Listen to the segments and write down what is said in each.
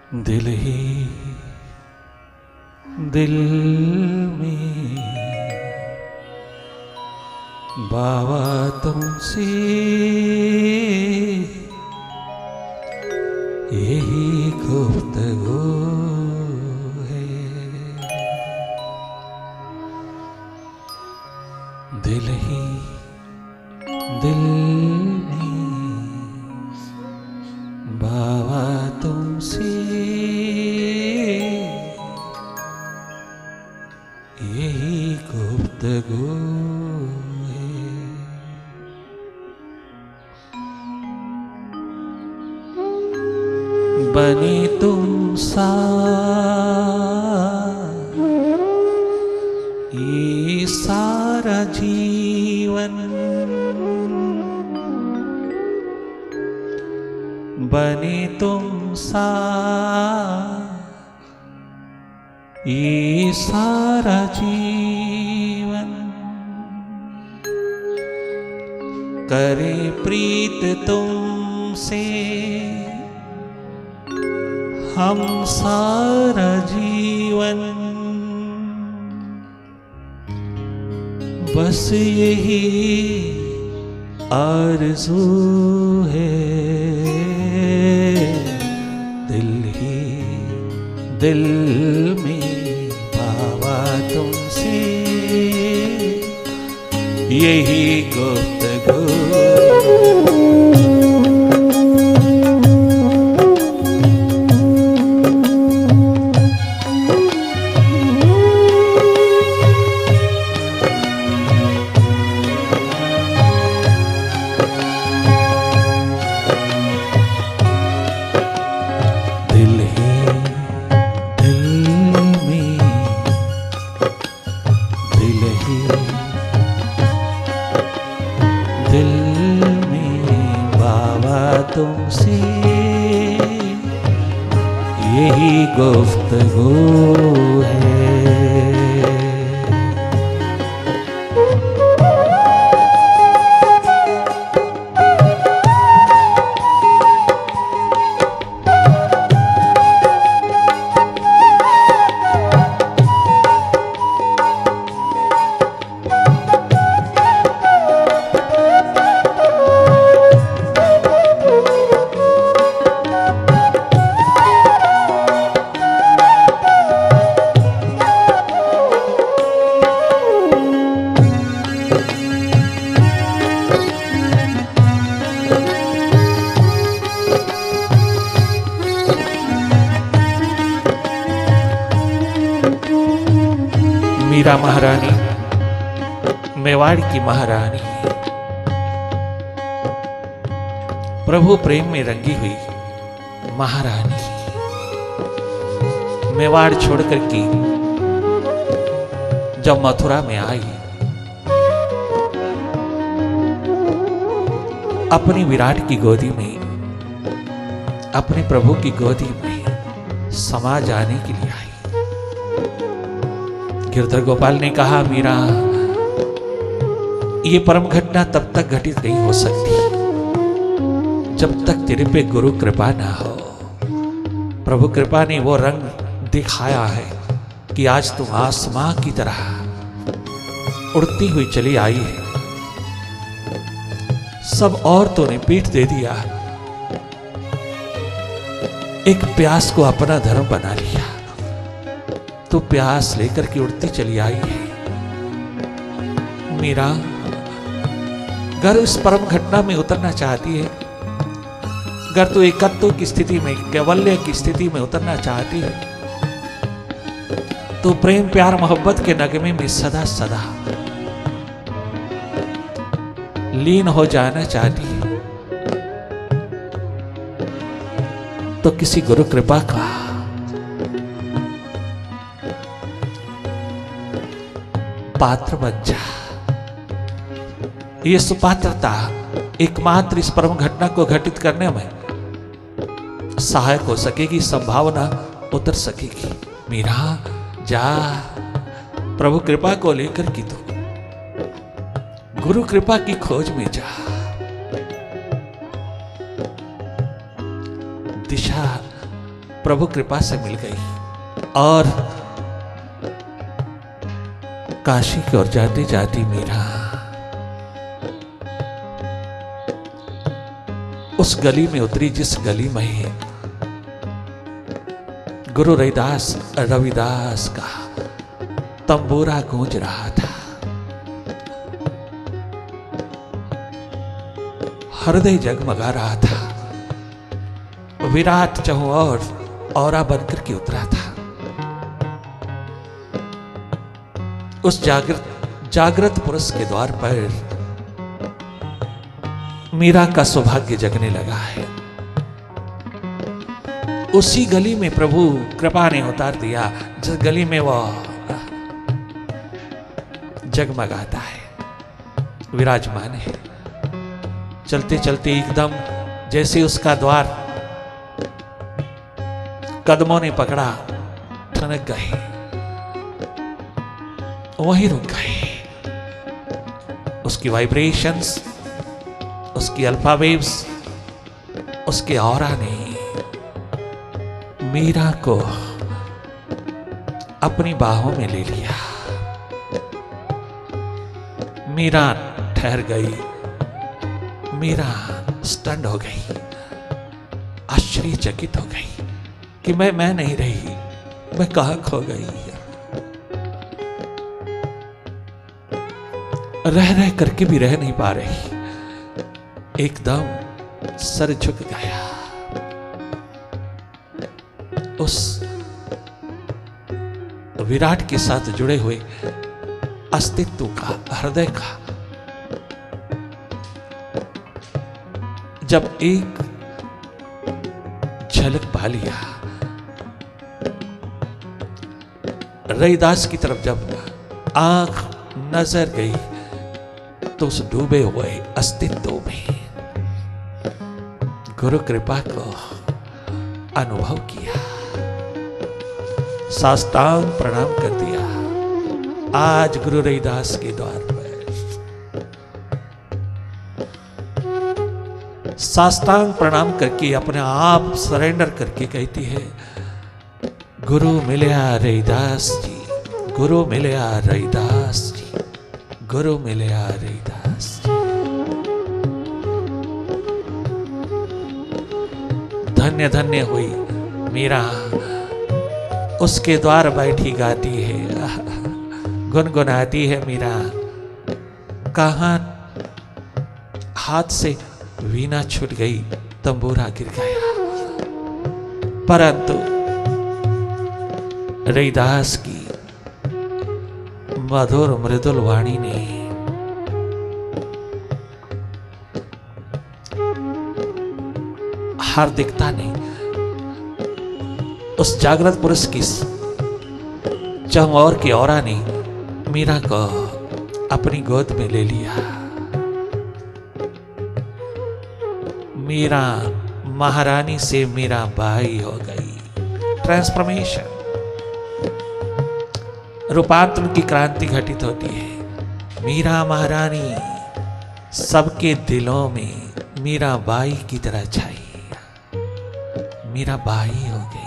दिल ही दिल में बाबा तुमसे यही गुफ्तगू है। दिल ही दिल में बाबा तुमसे यही गुफ्तगू है। बने तुम सा ये सारा जीवन, बने तुम सा ये सारा जीवन, करे प्रीत तुमसे हम सारा जीवन। बस यही आरज़ू है, दिल ही दिल में बाबा तुमसे यही गुफ्तगू। तुमसे यही गुफ्तगू है। मीरा महारानी, मेवाड़ की महारानी, प्रभु प्रेम में रंगी हुई महारानी, मेवाड़ छोड़कर के जब मथुरा में आई, अपनी विराट की गोदी में, अपने प्रभु की गोदी में समा जाने के लिए आई। गिरधर गोपाल ने कहा, मीरा, ये परम घटना तब तक घटित नहीं हो सकती जब तक तेरे पे गुरु कृपा ना हो। प्रभु कृपा ने वो रंग दिखाया है कि आज तुम आसमां की तरह उड़ती हुई चली आई है। सब औरतों ने पीठ दे दिया, एक प्यास को अपना धर्म बना लिया, तो प्यास लेकर के उड़ती चली आई है। मीरा, अगर इस परम घटना में उतरना चाहती है, अगर तू एकत्व की स्थिति में, कैवल्य की स्थिति में उतरना चाहती है, तो प्रेम प्यार मोहब्बत के नगमे में सदा सदा लीन हो जाना चाहती है, तो किसी गुरु कृपा का पात्र बन जा। ये सुपात्रता एकमात्र इस परम घटना को घटित करने में सहायक हो सकेगी, संभावना उतर सकेगी। मीरा, जा, प्रभु कृपा को लेकर की तो गुरु कृपा की खोज में जा। दिशा प्रभु कृपा से मिल गई और काशी की ओर जाती जाती मीरा उस गली में उतरी जिस गली में गुरु रविदास का तंबूरा गूंज रहा था। हृदय जगमगा रहा था। विराट चहुं और औरा बनकर के उतरा था। उस जागृत पुरुष के द्वार पर मीरा का सौभाग्य जगने लगा है। उसी गली में प्रभु कृपा ने उतार दिया जिस गली में वह जगमगाता है, विराजमान है। चलते चलते एकदम जैसे उसका द्वार कदमों ने पकड़ा, ठनक गए, वहीं रुक गए। उसकी वाइब्रेशंस, उसकी अल्फा वेव्स, उसके ऑरा ने मीरा को अपनी बाहों में ले लिया। मीरा ठहर गई, मीरा स्टंड हो गई, आश्चर्यचकित हो गई कि मैं नहीं रही, मैं कहां खो गई। रह रह करके भी रह नहीं पा रही। एकदम सर झुक गया उस विराट के साथ जुड़े हुए अस्तित्व का, हृदय का। जब एक झलक पा लिया, रविदास की तरफ जब आंख नजर गई तो उस डूबे हुए अस्तित्व में गुरु कृपा को अनुभव किया, साष्टांग प्रणाम कर दिया। आज गुरु रविदास के द्वार पर साष्टांग प्रणाम करके अपने आप सरेंडर करके कहती है, गुरु मिलया रविदास जी, गुरु मिलया रविदास जी, गुरु मिलया रविदास जी। धन्य धन्य हुई मीरा, उसके द्वार बैठी गाती है, गुनगुनाती है मीरा। कहां हाथ से वीणा छूट गई, तंबूरा गिर गया, परंतु रविदास की मधुर मृदुल वाणी ने हार्दिकता ने उस जागृत पुरुष की चमौर की औरा ने मीरा को अपनी गोद में ले लिया। मीरा महारानी से मीरा बाई हो गई। ट्रांसफॉर्मेशन, रूपांतरण की क्रांति घटित होती है। मीरा महारानी सबके दिलों में मीरा बाई की तरह छाई, मीरा बाई हो गई।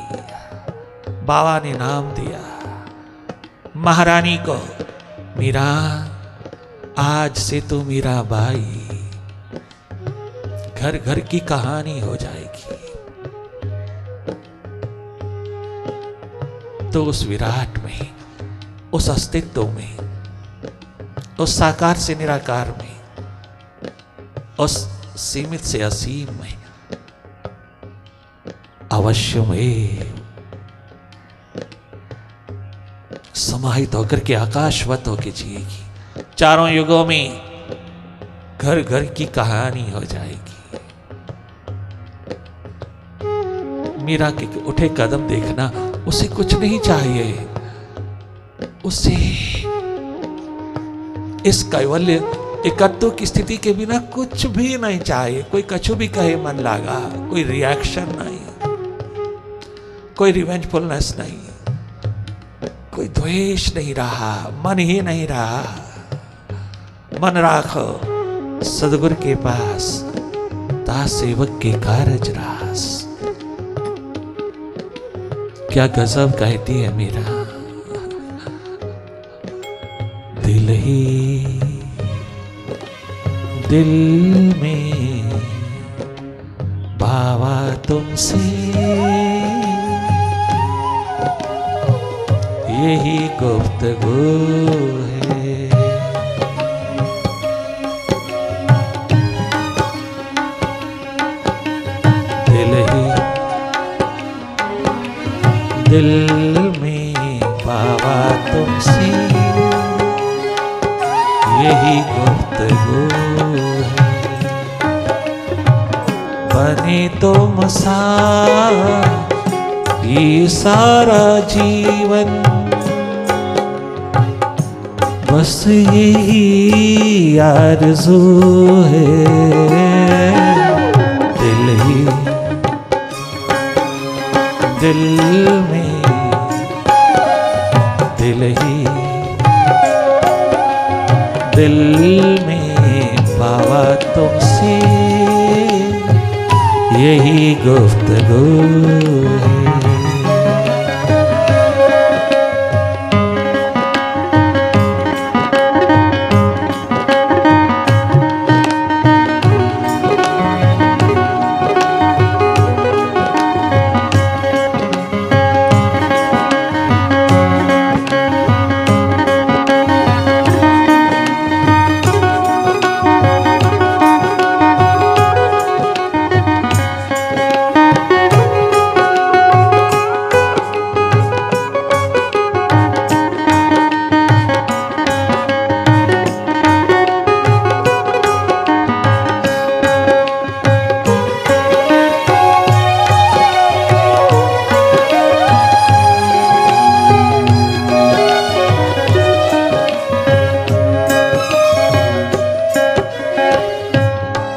बाबा ने नाम दिया महारानी को, मीरा आज से तू मीरा बाई। घर घर की कहानी हो जाएगी। तो उस विराट में, उस अस्तित्व में, उस साकार से निराकार में, उस सीमित से असीम में अवश्य में समाहित होकर के आकाशवत होकर जिएगी। चारों युगों में घर घर की कहानी हो जाएगी। मीरा के उठे कदम देखना, उसे कुछ नहीं चाहिए, उसे इस कैवल्य एकत्व की स्थिति के बिना कुछ भी नहीं चाहिए। कोई कछु भी कहे मन लागा, कोई रिएक्शन नहीं, कोई रिवेंजफुलनेस नहीं, कोई द्वेष नहीं रहा, मन ही नहीं रहा। मन राखो सदगुरु के पास, ता सेवक के कारज रास। क्या गजब कहती है मीरा। दिल ही दिल में बाबा तुमसे यही गुफ्तगू है। दिल ही दिल में बाबा तुमसे यही गुफ्तगू है। बने तुम सा ये सारा जीवन बस यही आरज़ू है। दिल ही दिल में दिल ही दिल में बाबा तुमसे यही गुफ्तगू है।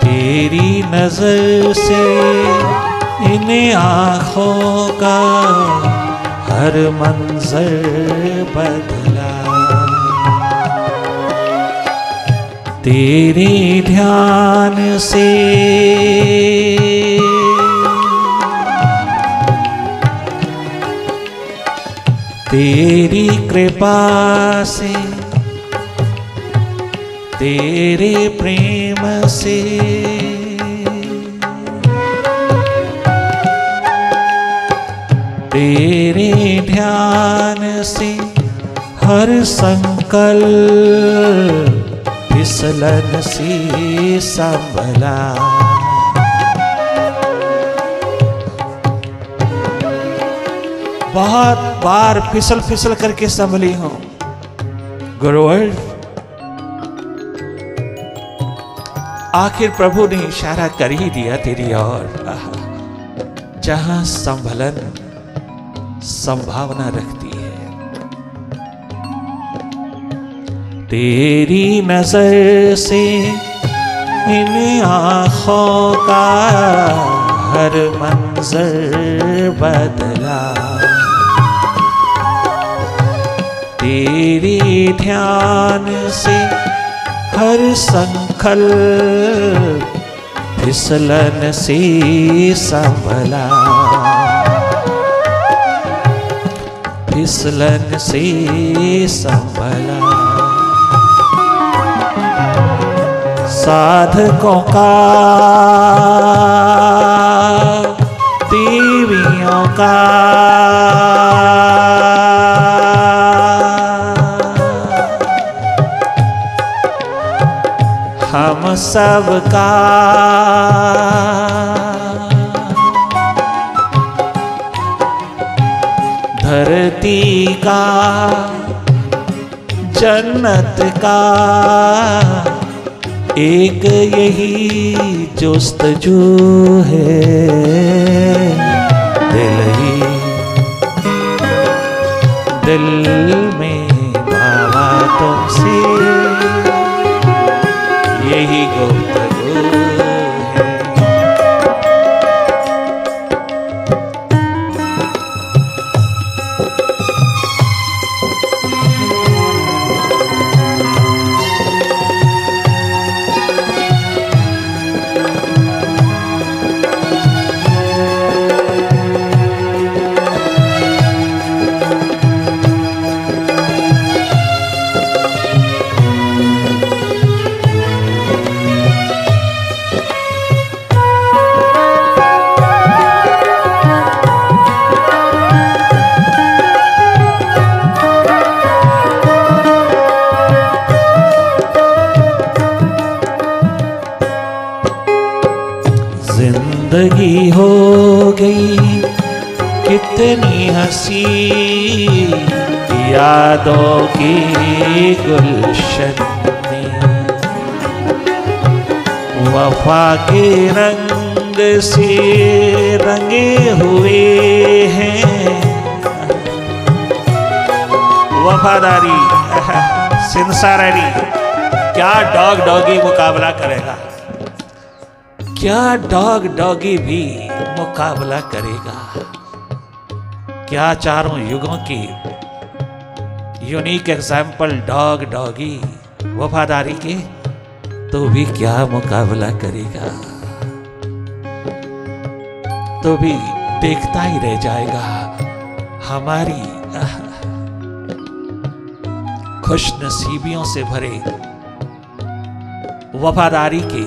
तेरी नजर से इन आँखों का हर मंजर बदला। तेरे ध्यान से तेरी कृपा से तेरे प्रेम से तेरे ध्यान से हर संकल्प फिसलन से संभला। बहुत बार फिसल फिसल करके संभली हूं गुरुवर। आखिर प्रभु ने इशारा कर ही दिया तेरी ओर, जहां संभलन संभावना रखती है। तेरी नजर से इन आँखों का हर मंजर बदला। तेरे ध्यान से हर संकल्प फिसलन से संभला। फिसलन से संभला। साधकों का देवियों का हम सब का धरती का जन्नत का एक यही जुस्तजू है। दिल ही दिल में बाबा तुमसे यही गुफ्तगू है। जिंदगी हो गई कितनी हंसी, यादों की गुलशन में वफा के रंग से रंगे हुए हैं। वफादारी सिंसारिटी, क्या डॉग डॉगी मुकाबला करेगा, क्या डॉग डॉगी भी मुकाबला करेगा, क्या चारों युगों की यूनिक एग्जाम्पल डॉग डॉगी वफादारी के, तो भी क्या मुकाबला करेगा, तो भी देखता ही रह जाएगा हमारी खुशनसीबियों से भरे वफादारी के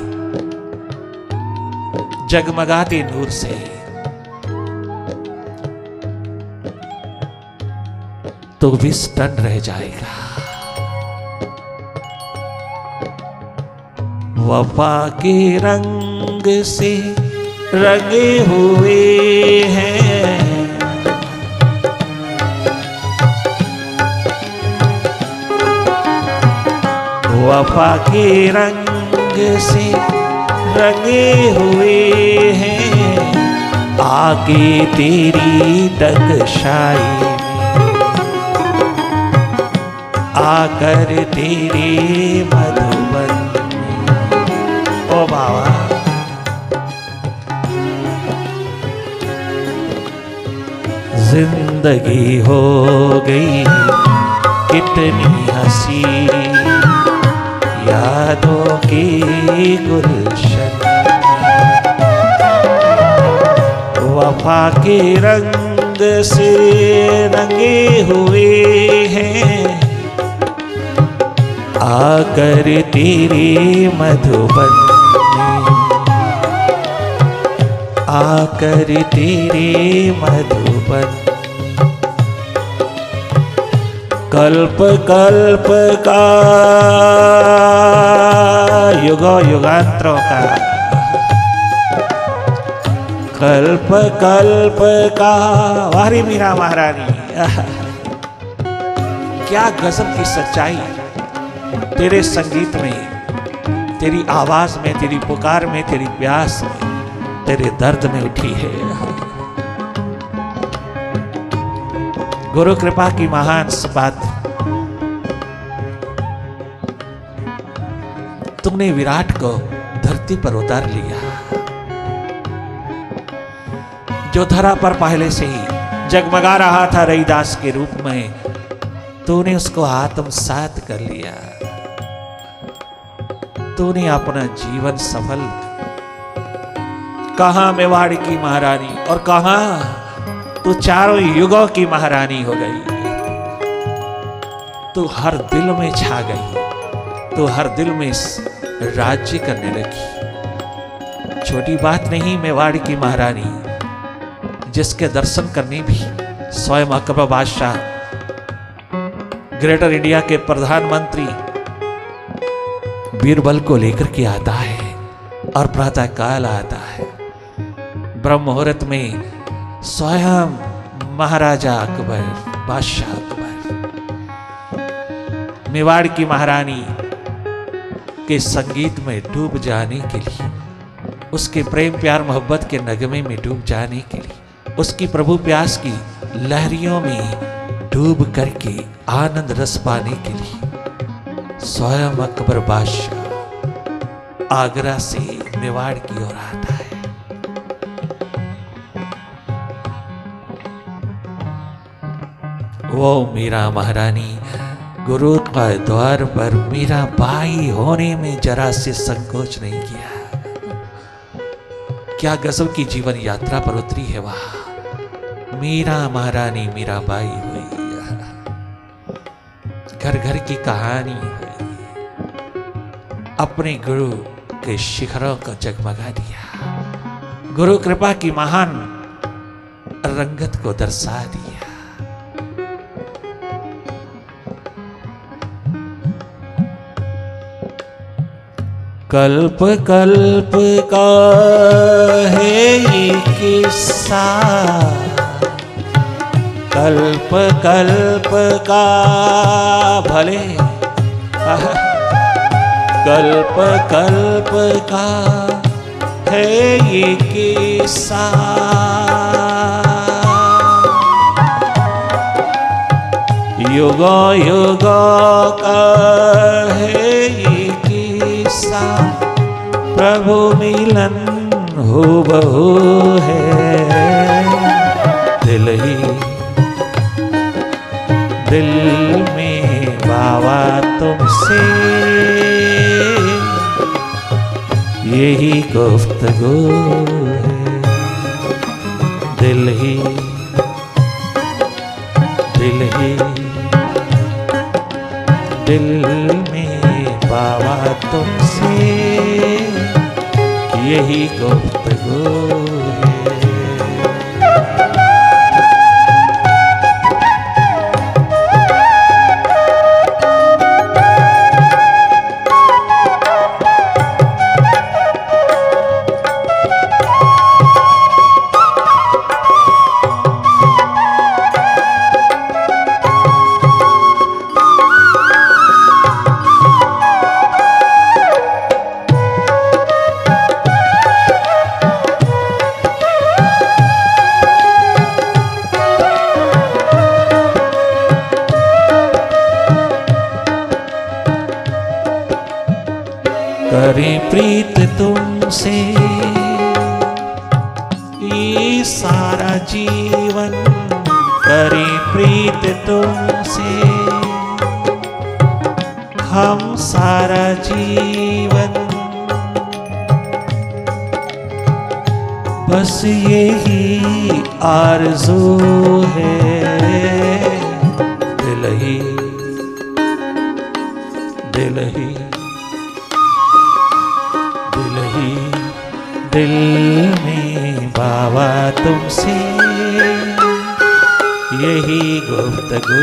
जगमगाते नूर से। तो भी स्टन रह जाएगा। वफा के रंग से रंगे हुए हैं, वफा के रंग से रंगे हुए हैं, आगे तेरी दकशाई आकर तेरे मधुबन में। ओ बाबा, जिंदगी हो गई कितनी हंसी, यादों की गुलशन वफा के रंग से रंगे हुए हैं, आकर तेरे मधुबन में, आकर तेरे मधुबन। कल्प कल्प का युगों युगांतरों का, कल्प कल्प का, वारी मीरा महारानी क्या गजब की सच्चाई तेरे संगीत में, तेरी आवाज में, तेरी पुकार में, तेरी प्यास में, तेरे दर्द में उठी है। गुरु कृपा की महान बात, तुमने विराट को धरती पर उतार लिया, जो धरा पर पहले से ही जगमगा रहा था रैदास के रूप में, तूने उसको आत्मसात कर लिया। तूने अपना जीवन सफल, कहां मेवाड़ की महारानी और कहां तू चारों युगों की महारानी हो गई। तू हर दिल में छा गई, तू हर दिल में राज्य करने लगी। छोटी बात नहीं मेवाड़ की महारानी, जिसके दर्शन करने भी स्वयं अकबर बादशाह, ग्रेटर इंडिया के प्रधानमंत्री बीरबल को लेकर के आता है और प्रातः काल आता है। ब्रह्म मुहूर्त में स्वयं महाराजा अकबर, बादशाह अकबर, मेवाड़ की महारानी के संगीत में डूब जाने के लिए, उसके प्रेम प्यार मोहब्बत के नगमे में डूब जाने के लिए, उसकी प्रभु प्यास की लहरियों में डूब करके आनंद रस पाने के लिए स्वयं अकबर बादशाह आगरा से मेवाड़ की ओर आता है। वो मीरा महारानी गुरु का द्वार पर मीरा बाई होने में जरा से संकोच नहीं किया। क्या गजब की जीवन यात्रा पर उतरी है वहां। मीरा महारानी मीरा बाई हुई, घर घर की कहानी हुई, अपने गुरु के शिखरों को जगमगा दिया, गुरु कृपा की महान रंगत को दर्शा दिया। कल्प कल्प का है ये किस्सा, कल्प कल्प का भले कल्प कल्प का है ये किस्सा, युगों युगों का है ये किस्सा, प्रभु मिलन हूबहू है। दिल ही दिल में बाबा तुमसे यही गुफ्तगू है। दिल ही दिल में बाबा तुमसे यही गुफ्तगू है। करें प्रीत तुमसे ये सारा जीवन, करें प्रीत तुमसे हम सारा जीवन, बस यही आरज़ू है। दिल ही दिल में बाबा तुमसे यही गुफ्तगू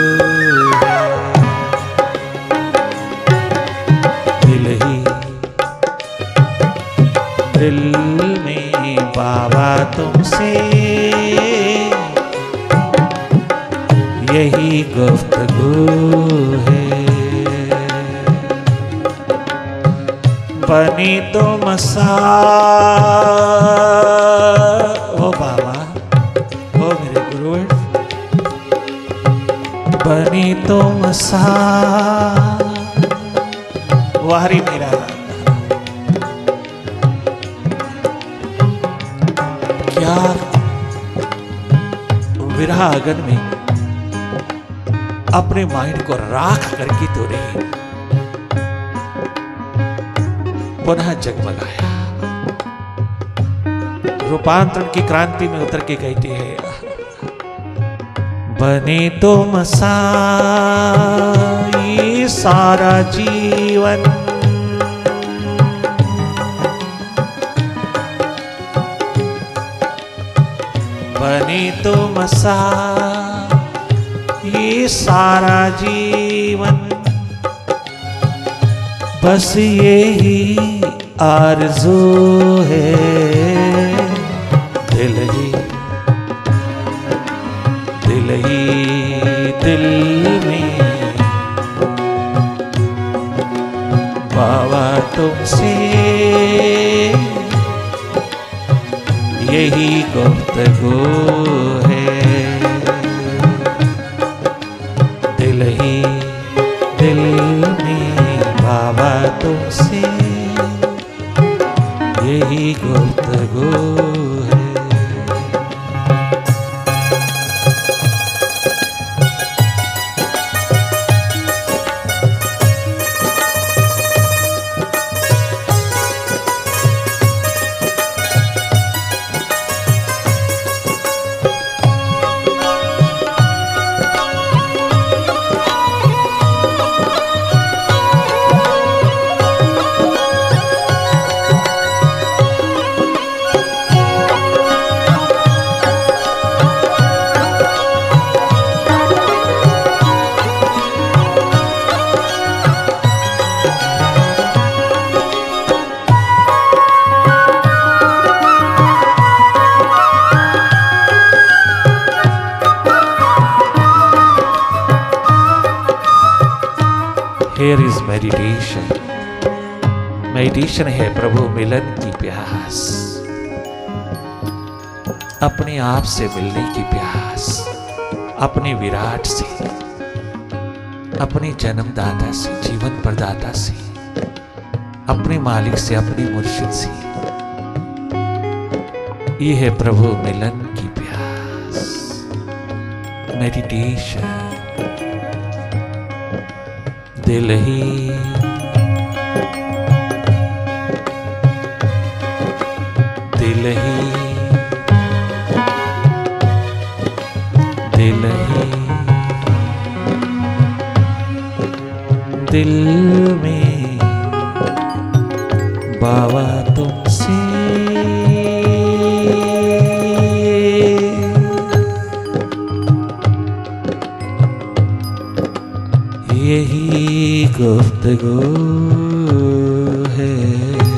है। दिल में बाबा तुमसे यही गुफ्तगू है। बनी तुम सा ओ बाबा ओ मेरे गुरु, बनी तुम सा वारी मेरा, क्या विरह अगन में अपने माइंड को राख करके तो रही, पुनः जगमगाया, रूपांतरण की क्रांति में उतर के कहते हैं, बने तुम सा ये सारा जीवन, बने तुम सा ये सारा जीवन, बस यही आरज़ू है। दिल में बाबा तुमसे यही गुफ्तगू है। दिल में बाबा तुमसे यही गुफ्तगू है। Here is meditation. मेडिटेशन है प्रभु मिलन की प्यास, अपने आप से मिलने की प्यास, अपने विराट से, अपने जन्मदाता से, जीवन प्रदाता से, अपने मालिक से, अपने मुर्शिद से। ये है प्रभु मिलन की प्यास। मेडिटेशन। दिल ही दिल ही दिल ही दिल में बाबा तुमसे यही गुफ्तगू है।